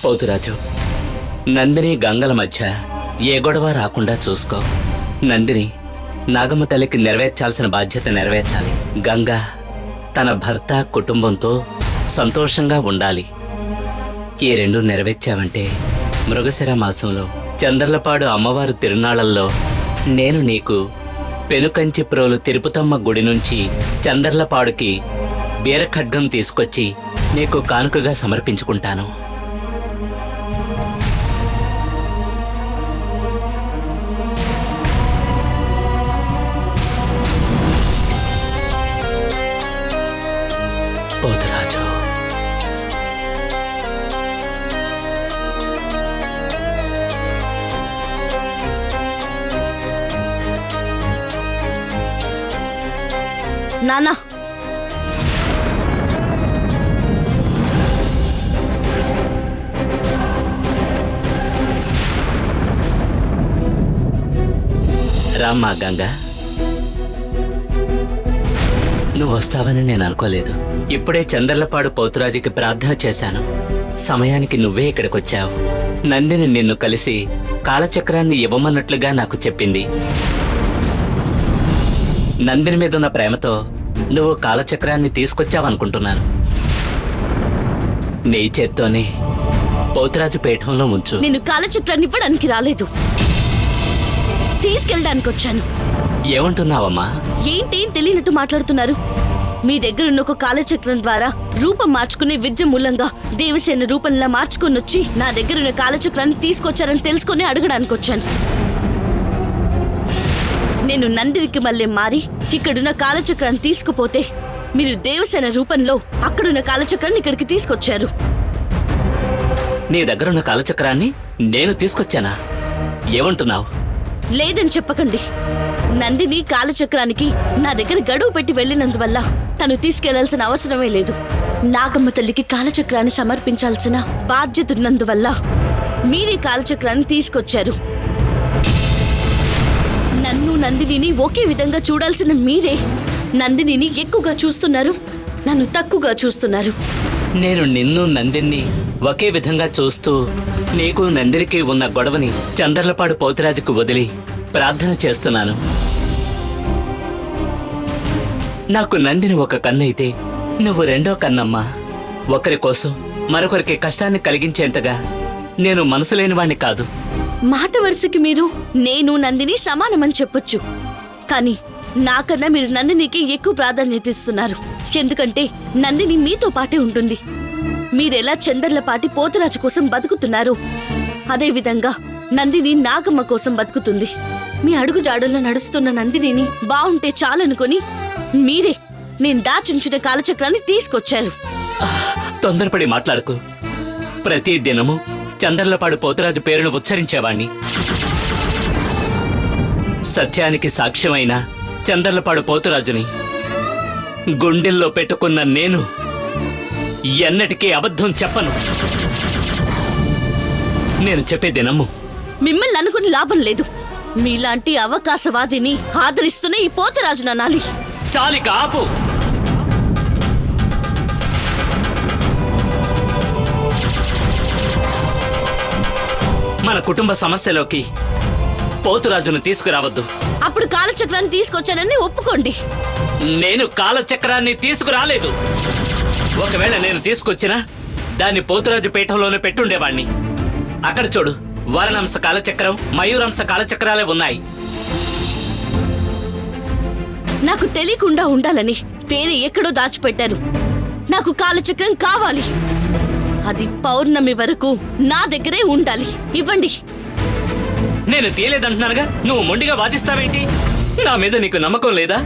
పోతురాజు, నందిని గంగల మధ్య ఏ గొడవ రాకుండా చూసుకో. నందిని నాగమ్మ తల్లికి నెరవేర్చాల్సిన బాధ్యత నెరవేర్చాలి. గంగ తన భర్త కుటుంబంతో సంతోషంగా ఉండాలి. ఈ రెండు నెరవేర్చావంటే మృగశిర మాసంలో చంద్రలపాడు అమ్మవారు తిరునాళ్లలో నేను నీకు పెనుకంచిప్రోలు తిరుపతమ్మ గుడి నుంచి చంద్రలపాడుకి బీరఖడ్గం తీసుకొచ్చి నీకు కానుకగా సమర్పించుకుంటాను. పోతురాజు, నానా, రామ్మా గంగ. నువ్వు వస్తావని నేను అనుకోలేదు. ఇప్పుడే చంద్రలపాడు పోతురాజుకి ప్రార్థన చేశాను. సమయానికి నువ్వే ఇక్కడికొచ్చావు. నందిని నిన్ను కలిసి కాలచక్రాన్ని ఇవ్వమన్నట్లుగా నాకు చెప్పింది. నందిని మీదున్న ప్రేమతో నువ్వు కాలచక్రాన్ని తీసుకొచ్చావనుకుంటున్నాను. నీ చేత్తోనే పోతురాజు పీఠంలో ఉంచు. నేను కాలచక్రాన్ని ఇవ్వడానికి రాలేదు, తీసుకెళ్ళడానికి వచ్చాను. ఏమంటున్నావమ్మా? ఏంటి తెలియనట్టు మాట్లాడుతున్నారు? మీ దగ్గరున్న ఒక కాలచక్రం ద్వారా రూపం మార్చుకునే విద్య మూలంగా దేవసేన రూపంలా మార్చుకుని వచ్చి నా దగ్గరున్న కాలచక్రాన్ని తీసుకొచ్చారని తెలుసుకుని అడగడానికి వచ్చాను. నేను నందినికి మళ్ళీ మారి ఇక్కడున్న కాలచక్రాన్ని తీసుకుపోతే మీరు దేవసేన రూపంలో అక్కడున్న కాలచక్రాన్ని ఇక్కడికి తీసుకొచ్చారు. నీ దగ్గరున్న కాలచక్రాన్ని నేను తీసుకొచ్చానా? ఏమంటున్నావు? లేదని చెప్పకండి. నందిని కాలచక్రానికి నా దగ్గర గడువు పెట్టి వెళ్ళినందువల్ల తను తీసుకెళ్లాల్సిన అవసరమే లేదు. నాగమ్మ తల్లికి కాలచక్రాన్ని సమర్పించాల్సిన బాధ్యత ఉన్నందువల్ల మీరే కాలచక్రాన్ని తీసుకొచ్చారు. నన్ను నందినిని ఒకే విధంగా చూడాల్సిన మీరే నందినిని ఎక్కువగా చూస్తున్నారు, నన్ను తక్కువగా చూస్తున్నారు. నేను నిన్ను నందిని ఒకే విధంగా చూస్తూ నీకు నందినికి ఉన్న గొడవని చంద్రలపాడు పోతురాజుకు వదిలి ప్రార్థన చేస్తున్నాను. నాకు నందిని ఒక కన్నైతే నువ్వు రెండో కన్నమ్మా. ఒకరి కోసం మరొకరికి కష్టాన్ని కలిగించేంతగా నేను మనసు లేనివాణ్ణి కాదు. మాట వరుసకి మీరు నేను నందిని సమానమని చెప్పొచ్చు, కానీ నాకన్నా మీరు నందినికి ఎక్కువ ప్రాధాన్యత ఇస్తున్నారు. ఎందుకంటే నందిని మీతో పాటే ఉంటుంది. మీరెలా చంద్రలపాటి పోతురాజు కోసం బతుకుతున్నారు, అదేవిధంగా నందిని నాగమ్మ కోసం బతుకుతుంది. మీ అడుగు జాడుల్లో నడుస్తున్న నందినిని బావుంటే చాలనుకొని మీరే నేను దాచుంచిన కాలచక్రాన్ని తీసుకొచ్చారు. తొందరపడి మాట్లాడుకు. ప్రతి దినము చంద్రలపాడు పోతురాజు పేరును ఉచ్చరించేవాణ్ణి. సత్యానికి సాక్ష్యమైన చంద్రలపాడు పోతురాజుని గుండెల్లో పెట్టుకున్న నేను ఎన్నటికీ అబద్ధం చెప్పను. నేను చెప్పే దినము. మిమ్మల్ని అనుకుని లాభం లేదు. మీలాంటి అవకాశవాదిని ఆదరిస్తూనే ఈ పోతురాజును అనాలి. చాలిక ఆపు. మన కుటుంబ సమస్యలోకి పోతురాజును తీసుకురావద్దు. అప్పుడు కాలచక్రాన్ని తీసుకొచ్చానని ఒప్పుకోండి. నేను కాలచక్రాన్ని తీసుకురాలేదు. ఒకవేళ నేను తీసుకొచ్చినా దాన్ని పోతురాజు పీఠంలోనే పెట్టుండేవాణ్ణి. అక్కడ చూడు, వరణంశ కాలచక్రం, మయూరంశ కాలచక్రాలే ఉన్నాయి. నాకు తెలియకుండా ఉండాలని వేరే ఎక్కడో దాచిపెట్టారు. నాకు కాలచక్రం కావాలి. అది పౌర్ణమి వరకు నా దగ్గరే ఉండాలి. ఇవ్వండి. నేను తీయలేదంటున్నానుగా, నువ్వు మొండిగా వాదిస్తావేంటి? నా మీద నీకు నమ్మకం లేదా?